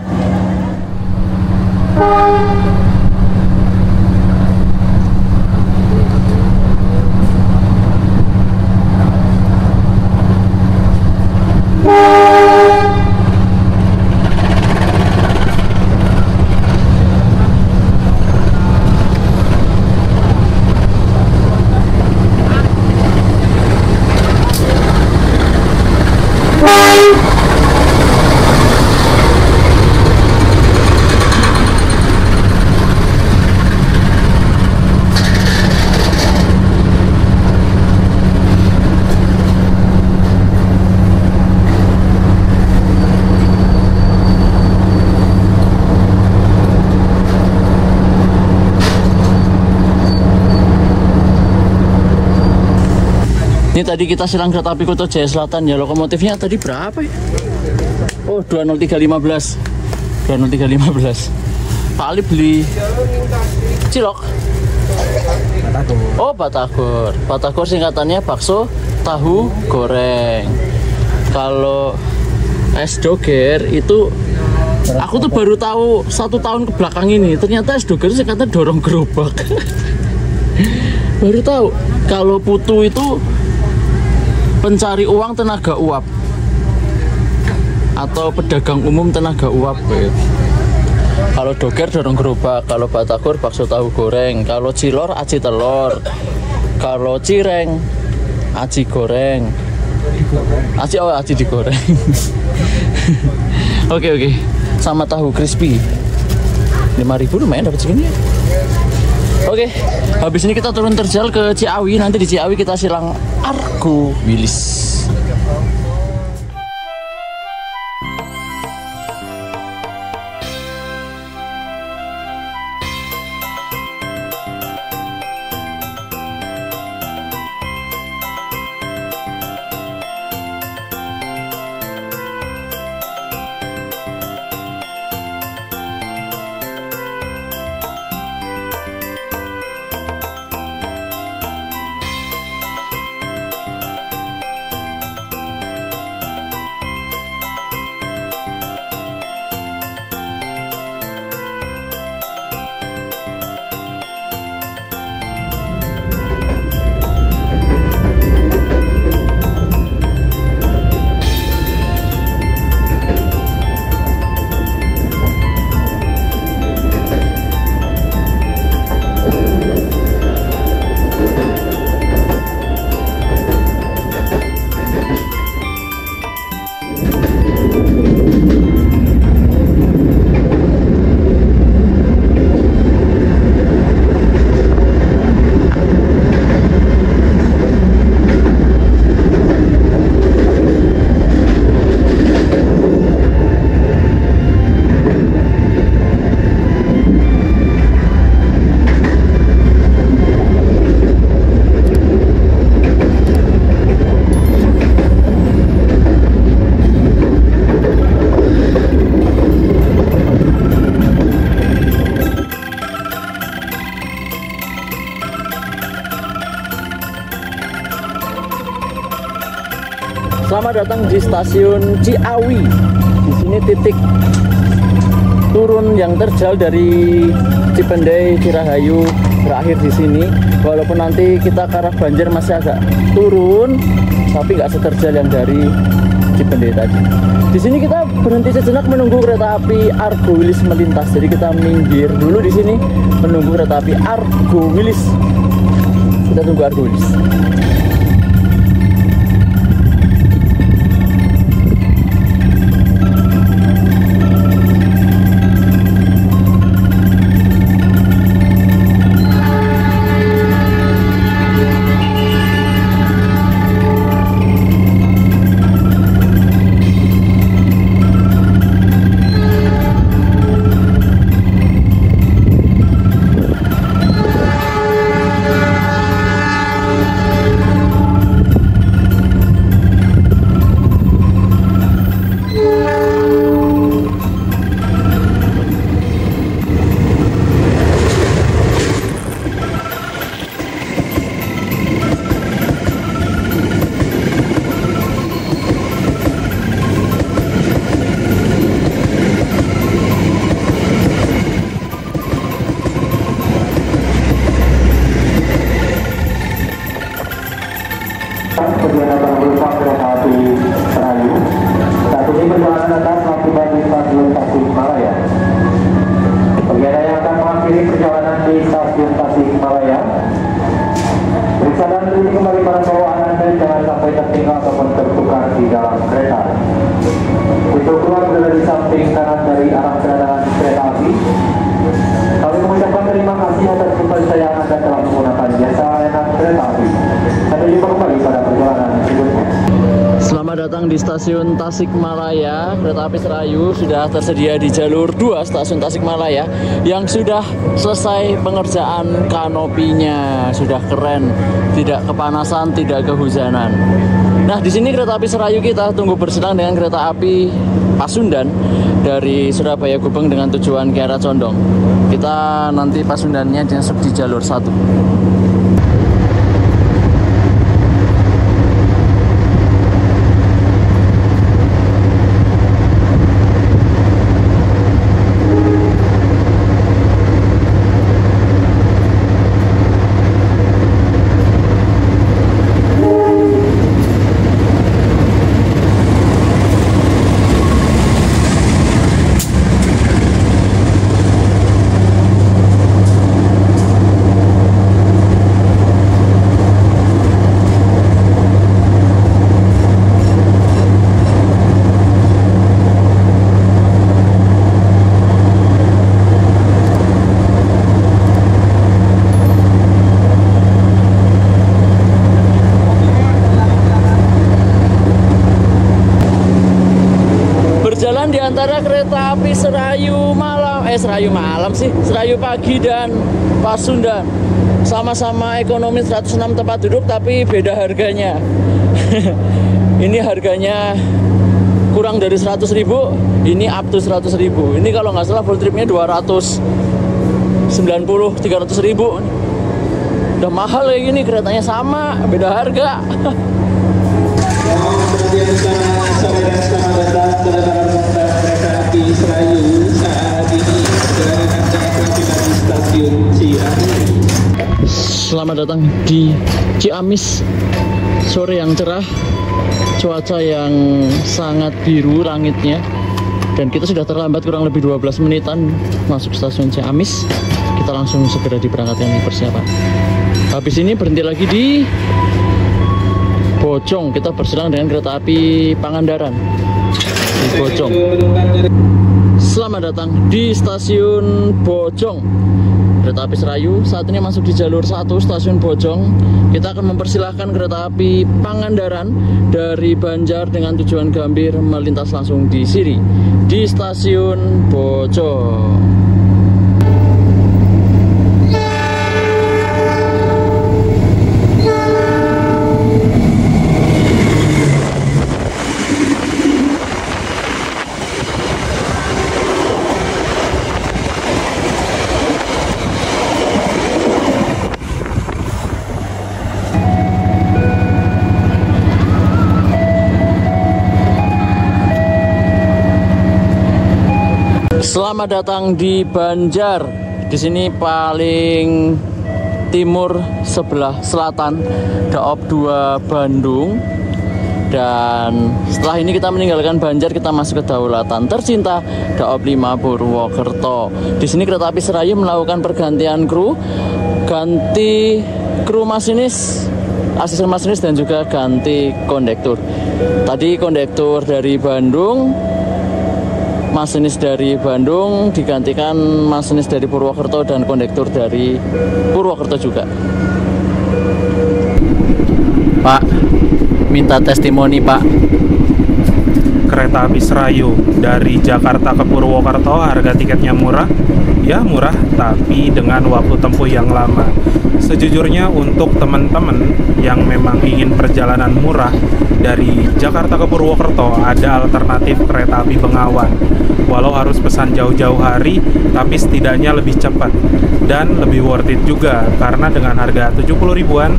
Ini tadi kita silang kereta api Kuto Jaya Selatan ya. Lokomotifnya tadi berapa ya? Oh, 20315. 20315. Pak Ali beli cilok. Oh, batagor. Batagor singkatannya bakso tahu goreng. Kalau es doger itu aku tuh baru tahu 1 tahun ke belakang ini. Ternyata es doger itu singkatan dorong gerobak. Baru tahu. Kalau putu itu pencari uang tenaga uap atau pedagang umum tenaga uap ya. Kalau doger dorong gerobak, kalau batagor bakso tahu goreng, kalau cilor aci telur, kalau cireng aci goreng, aci digoreng. Oke. Sama tahu crispy 5.000 lumayan dapat segini ya. Oke, habis ini kita turun terjal ke Ciawi. Nanti di Ciawi kita silang Argo Wilis. datang di stasiun Ciawi. Di sini titik turun yang terjal dari Cipendei Cirahayu berakhir di sini. Walaupun nanti kita ke arah Banjar masih agak turun, tapi nggak seterjal yang dari Cipendei tadi. Di sini kita berhenti sejenak menunggu kereta api Argo Wilis melintas. Jadi kita minggir dulu di sini menunggu kereta api Argo Wilis. Kita tunggu Argo Wilis. Selamat datang di stasiun Tasikmalaya. Kereta api Serayu sudah tersedia di jalur 2 stasiun Tasikmalaya yang sudah selesai pengerjaan kanopinya. Sudah keren, tidak kepanasan, tidak kehujanan. Nah, di sini kereta api Serayu kita tunggu berselang dengan kereta api Pasundan dari Surabaya Gubeng dengan tujuan Kiara Condong. Kita nanti Pasundannya masuk di jalur 1. Di antara kereta api Serayu Pagi dan Pasundan. Sama-sama ekonomi 106 tempat duduk tapi beda harganya. Ini harganya kurang dari 100.000, ini up to 100.000. Ini kalau nggak salah full tripnya 290-300.000. Udah mahal kayak gini, keretanya sama, beda harga. Kereta api Serayu saat ini berada di stasiun Ciamis. Selamat datang di Ciamis. Sore yang cerah, cuaca yang sangat biru langitnya, dan kita sudah terlambat kurang lebih 12 menitan masuk stasiun Ciamis. Kita langsung segera diberangkatkan di persiapan. Habis ini berhenti lagi di Bojong. Kita berselang dengan kereta api Pangandaran di Bojong. Selamat datang di stasiun Bojong. Kereta api Serayu saat ini masuk di jalur 1 stasiun Bojong. Kita akan mempersilahkan kereta api Pangandaran dari Banjar dengan tujuan Gambir melintas langsung di Siri di stasiun Bojong. Selamat datang di Banjar. Di sini paling timur sebelah selatan Daop 2 Bandung. Dan setelah ini kita meninggalkan Banjar, kita masuk ke daulatan tercinta Daop 5 Purwokerto. Di sini kereta api Serayu melakukan pergantian kru, ganti kru masinis, asisten masinis, dan juga ganti kondektur. Tadi kondektur dari Bandung, masinis dari Bandung digantikan masinis dari Purwokerto, dan kondektur dari Purwokerto juga. Pak, minta testimoni Pak. Kereta api Serayu dari Jakarta ke Purwokerto, harga tiketnya murah. Ya murah, tapi dengan waktu tempuh yang lama. Sejujurnya untuk teman-teman yang memang ingin perjalanan murah dari Jakarta ke Purwokerto, ada alternatif kereta api Bengawan. Walau harus pesan jauh-jauh hari, tapi setidaknya lebih cepat dan lebih worth it juga, karena dengan harga 70 ribuan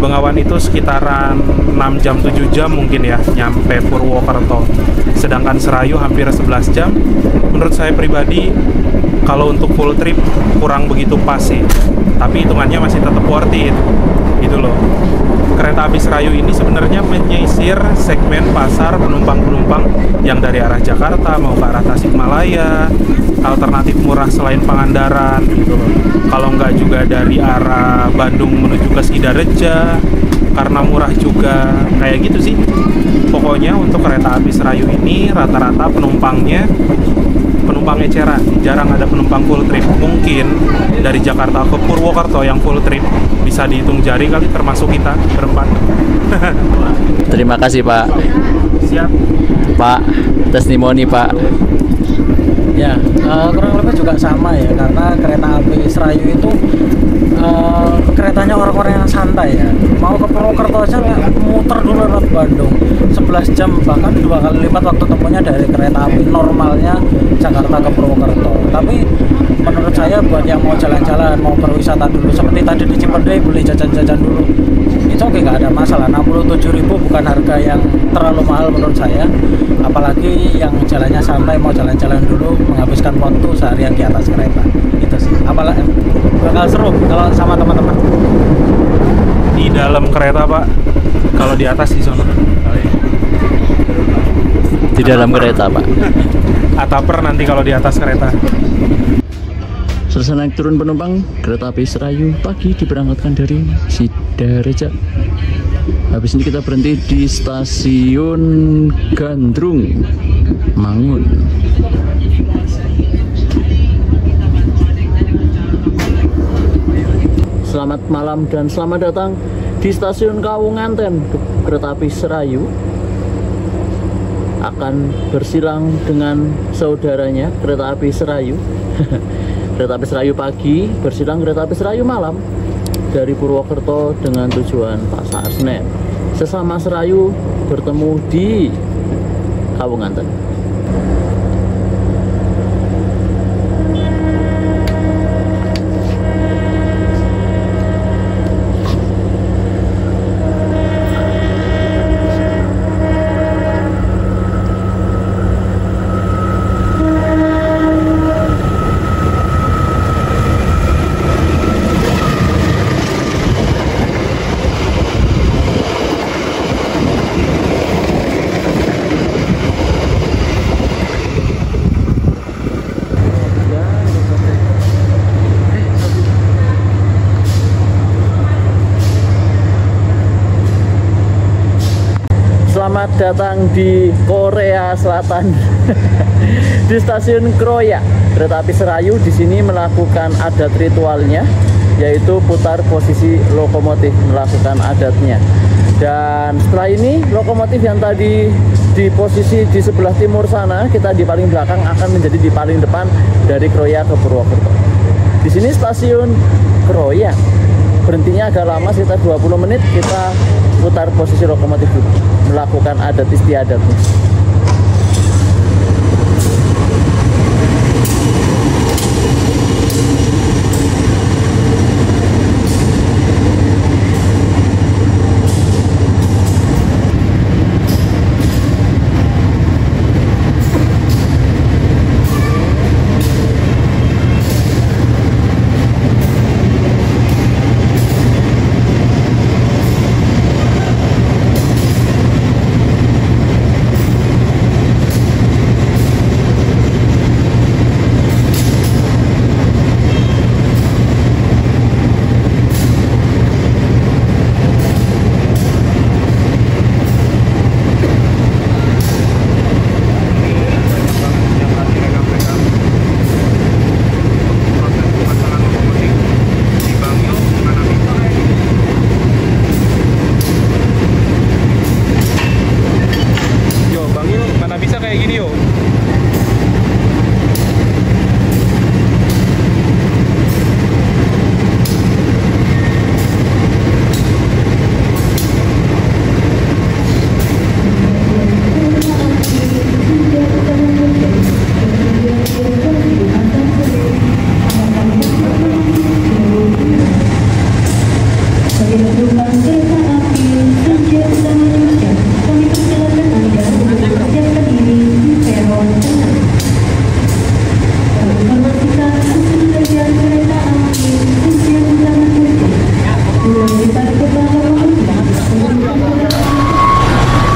Bengawan itu sekitaran 6 jam 7 jam mungkin ya nyampe Purwokerto. Sedangkan Serayu hampir 11 jam. Menurut saya pribadi, kalau untuk full trip kurang begitu pas sih, tapi hitungannya masih tetap worth it gitu loh. Kereta api Serayu ini sebenarnya menyisir segmen pasar penumpang-penumpang yang dari arah Jakarta mau ke arah Tasikmalaya, alternatif murah selain Pangandaran gitu loh. Kalau nggak juga dari arah Bandung menuju ke Sidareja, karena murah juga, kayak gitu sih. Pokoknya untuk kereta api Serayu ini rata-rata penumpang eceran, jarang ada penumpang full trip. Mungkin dari Jakarta ke Purwokerto yang full trip bisa dihitung jari kali, termasuk kita berempat. Terima kasih Pak. Siap Pak, testimoni Pak. Ya, kurang lebih juga sama ya, karena kereta api Serayu itu keretanya orang-orang yang santai ya. Mau ke Purwokerto aja nggak muter dulu lewat Bandung 11 jam, bahkan 2 kali lipat waktu tempuhnya dari kereta api normalnya Jakarta ke Purwokerto. Tapi menurut saya buat yang mau jalan-jalan, mau berwisata dulu, seperti tadi di Cipendei boleh jajan-jajan dulu, itu oke, nggak ada masalah. 67.000 bukan harga yang terlalu mahal menurut saya, apalagi yang jalannya santai, mau jalan-jalan dulu, menghabiskan waktu seharian di atas kereta. Itu sih, apalagi bakal seru kalau sama teman-teman. di dalam kereta Pak, kalau di atas di sana. Di dalam kereta Pak. Ataper nanti kalau di atas kereta. Selesai naik turun penumpang, kereta api Serayu pagi diberangkatkan dari Sidareja. Habis ini kita berhenti di stasiun Gandrung, Mangun. Selamat malam dan selamat datang di stasiun Kawunganten. Kereta api Serayu akan bersilang dengan saudaranya kereta api Serayu. Kereta api Serayu pagi bersilang kereta api Serayu malam dari Purwokerto dengan tujuan Pasar Senen. Sesama Serayu bertemu di Kawunganten. Selamat datang di Korea Selatan. Di stasiun Kroya, kereta api Serayu di sini melakukan adat ritualnya, yaitu putar posisi lokomotif, melakukan adatnya. Dan setelah ini lokomotif yang tadi di posisi di sebelah timur sana, kita di paling belakang, akan menjadi di paling depan dari Kroya ke Purwokerto. Di sini stasiun Kroya. Berhentinya agak lama, sekitar 20 menit. Kita putar posisi lokomotif dulu, melakukan adat istiadatnya.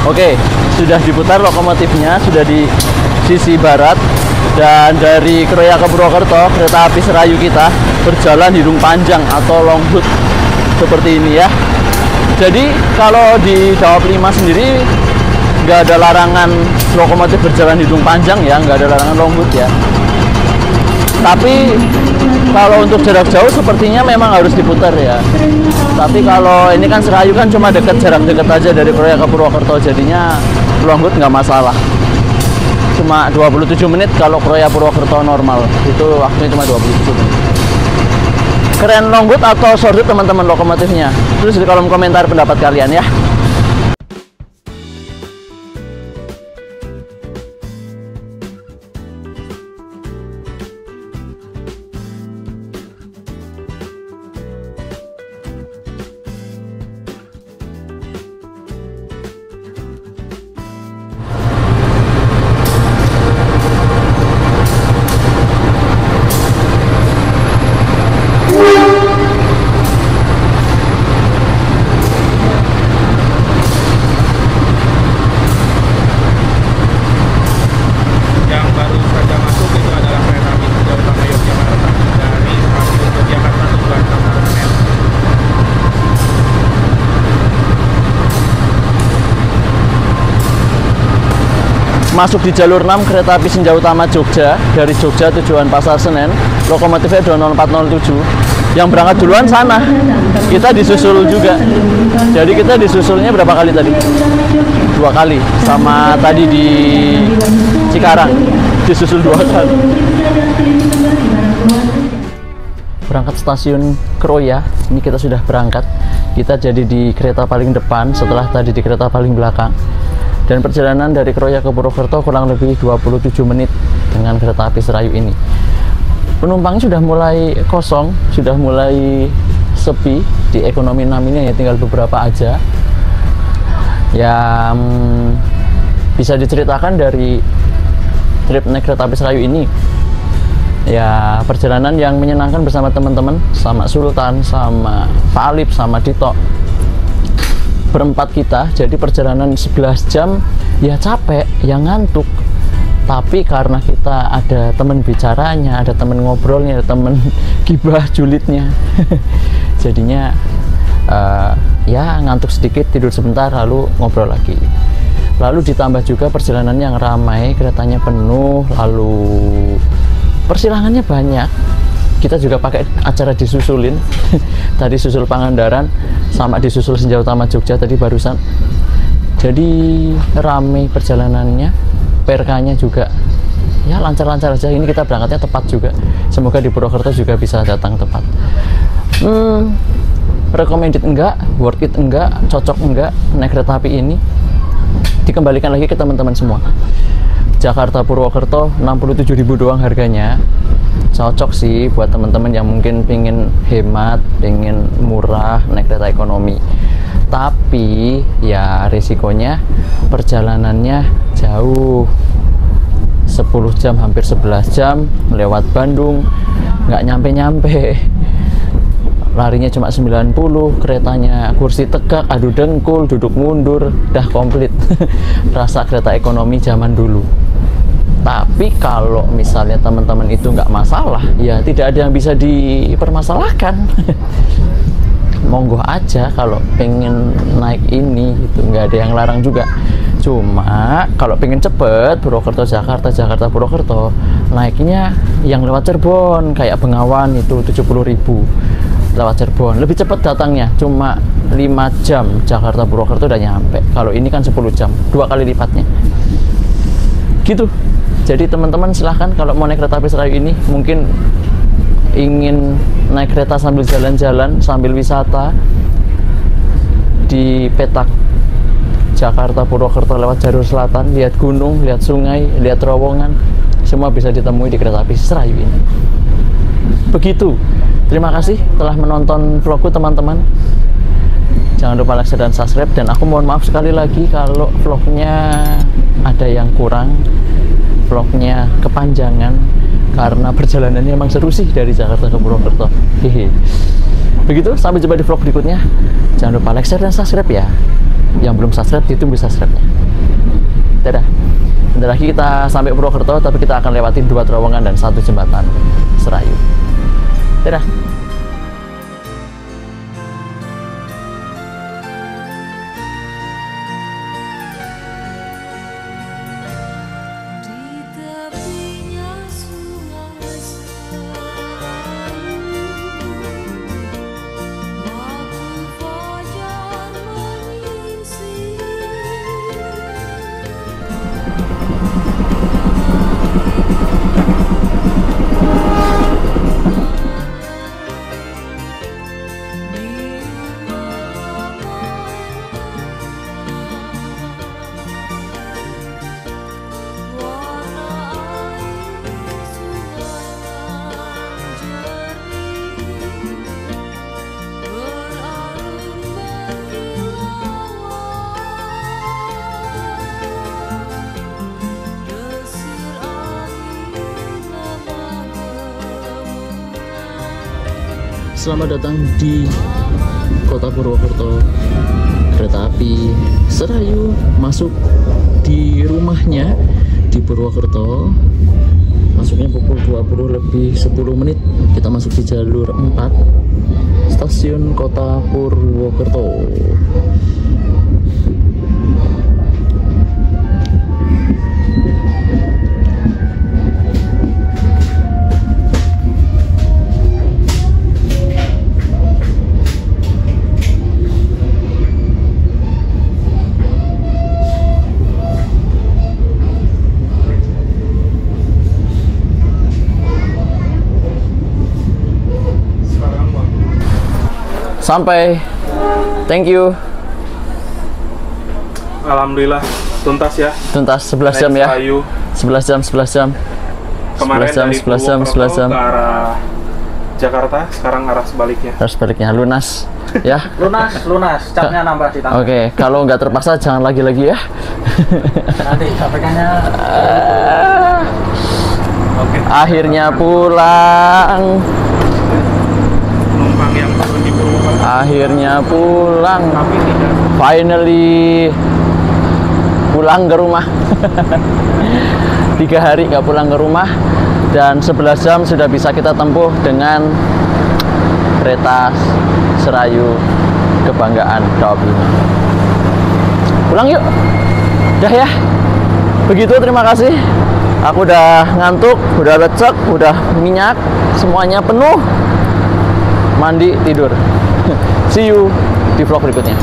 Oke, sudah diputar lokomotifnya, sudah di sisi barat. Dan dari Kroya ke Purwokerto, kereta api Serayu kita berjalan hidung panjang atau long hood seperti ini ya. Jadi kalau di Daop 5 sendiri nggak ada larangan lokomotif berjalan hidung panjang ya, nggak ada larangan long hood ya. Tapi kalau untuk jarak jauh sepertinya memang harus diputar ya. Tapi kalau ini kan Serayu kan cuma jarak dekat aja dari Kroya ke Purwokerto, jadinya long hood nggak masalah. Cuma 27 menit kalau Kroya Purwokerto normal, itu waktunya cuma 27 menit. Keren long hood atau short hood teman-teman lokomotifnya? Terus di kolom komentar pendapat kalian ya. Yang baru saja masuk itu adalah kereta api sejauh utama Yogyakarta dari stasiun Yogyakarta tujuan Pasar Senen. Masuk di jalur 6 kereta api Senja Utama Jogja, dari Jogja tujuan Pasar Senen, lokomotifnya 20407. Yang berangkat duluan sana, kita disusul juga. Jadi kita disusulnya berapa kali tadi? 2 kali, sama tadi di Cikarang disusul 2 kali. Berangkat stasiun Kroya, ini kita sudah berangkat. Kita jadi di kereta paling depan setelah tadi di kereta paling belakang. Dan perjalanan dari Kroya ke Purwokerto kurang lebih 27 menit dengan kereta api Serayu ini. Penumpangnya sudah mulai kosong, sudah mulai sepi. Di ekonomi 6 ini hanya tinggal beberapa aja. Yang bisa diceritakan dari trip naik kereta api Serayu ini, ya perjalanan yang menyenangkan bersama teman-teman, sama Sultan, sama Pak Alip, sama Dito. Berempat kita, jadi perjalanan 11 jam, ya capek, ya ngantuk. Tapi karena kita ada teman bicaranya, ada teman ngobrolnya, ada teman gibah julidnya, jadinya ya ngantuk sedikit, tidur sebentar, lalu ngobrol lagi. Lalu ditambah juga perjalanan yang ramai, keretanya penuh, lalu persilangannya banyak. Kita juga pakai acara disusulin. Tadi susul Pangandaran sama disusul Senja Utama Jogja tadi barusan. Jadi ramai perjalanannya, PRK-nya juga ya lancar-lancar aja. Ini kita berangkatnya tepat juga. Semoga di Purwokerto juga bisa datang tepat. Recommended enggak, worth it enggak, cocok enggak naik kereta api ini? Dikembalikan lagi ke teman-teman semua. Jakarta Purwokerto 67.000 doang harganya. Cocok sih buat teman-teman yang mungkin pengen hemat, pengen murah naik kereta ekonomi. Tapi ya risikonya perjalanannya jauh, 10 jam, hampir 11 jam lewat Bandung, nggak nyampe-nyampe. Larinya cuma 90, keretanya kursi tegak, adu dengkul, duduk mundur, dah komplit. Rasa kereta ekonomi zaman dulu. Tapi kalau misalnya teman-teman itu nggak masalah, ya tidak ada yang bisa dipermasalahkan. Monggo aja kalau pengen naik ini, gitu, nggak ada yang larang juga. Cuma kalau pengen cepet Purwokerto Jakarta, Jakarta Purwokerto, naiknya yang lewat Cirebon kayak Bengawan itu 70.000 lewat Cirebon, lebih cepat datangnya, cuma 5 jam Jakarta Purwokerto udah nyampe. Kalau ini kan 10 jam, 2 kali lipatnya gitu. Jadi teman-teman silahkan kalau mau naik kereta api Serayu ini, mungkin ingin naik kereta sambil jalan-jalan, sambil wisata di petak Jakarta Purwokerto lewat jalur selatan, lihat gunung, lihat sungai, lihat terowongan, semua bisa ditemui di kereta api Serayu ini. Begitu. Terima kasih telah menonton vlogku teman-teman. Jangan lupa like, share, dan subscribe. Dan aku mohon maaf sekali lagi kalau vlognya ada yang kurang, vlognya kepanjangan, karena perjalanannya emang seru sih dari Jakarta ke Purwokerto. Hehe. Begitu, sampai jumpa di vlog berikutnya. Jangan lupa like, share, dan subscribe ya. Yang belum subscribe ditunggu subscribe-nya. Dadah. Bentar lagi kita sampai Purwokerto, tapi kita akan lewatin 2 terowongan dan 1 jembatan Serayu. Dadah. Selamat datang di Kota Purwokerto. Kereta api Serayu masuk di rumahnya di Purwokerto. Masuknya pukul 20 lebih 10 menit. Kita masuk di jalur 4 stasiun Kota Purwokerto. Sampai, thank you. Alhamdulillah tuntas ya. Tuntas 11 jam ya. Serayu. 11 jam, 11 jam. Kemarin 11 jam, dari 11 jam, 11 jam. Purwokerto ke arah Jakarta, sekarang arah sebaliknya. Harus baliknya lunas ya. Lunas, capnya nambah di tangan. Oke, kalau nggak terpaksa jangan lagi-lagi ya. Nanti KPK-nya Oke. Akhirnya pulang. Penumpang yang turun di Purwokerto Akhirnya pulang. tapi tidak Finally pulang ke rumah. 3 hari nggak pulang ke rumah dan 11 jam sudah bisa kita tempuh dengan kereta Serayu kebanggaan Daob 5. Pulang yuk. Udah ya. Begitu, terima kasih. Aku udah ngantuk, udah lecek, udah minyak, semuanya penuh. Mandi, tidur. See you di vlog berikutnya.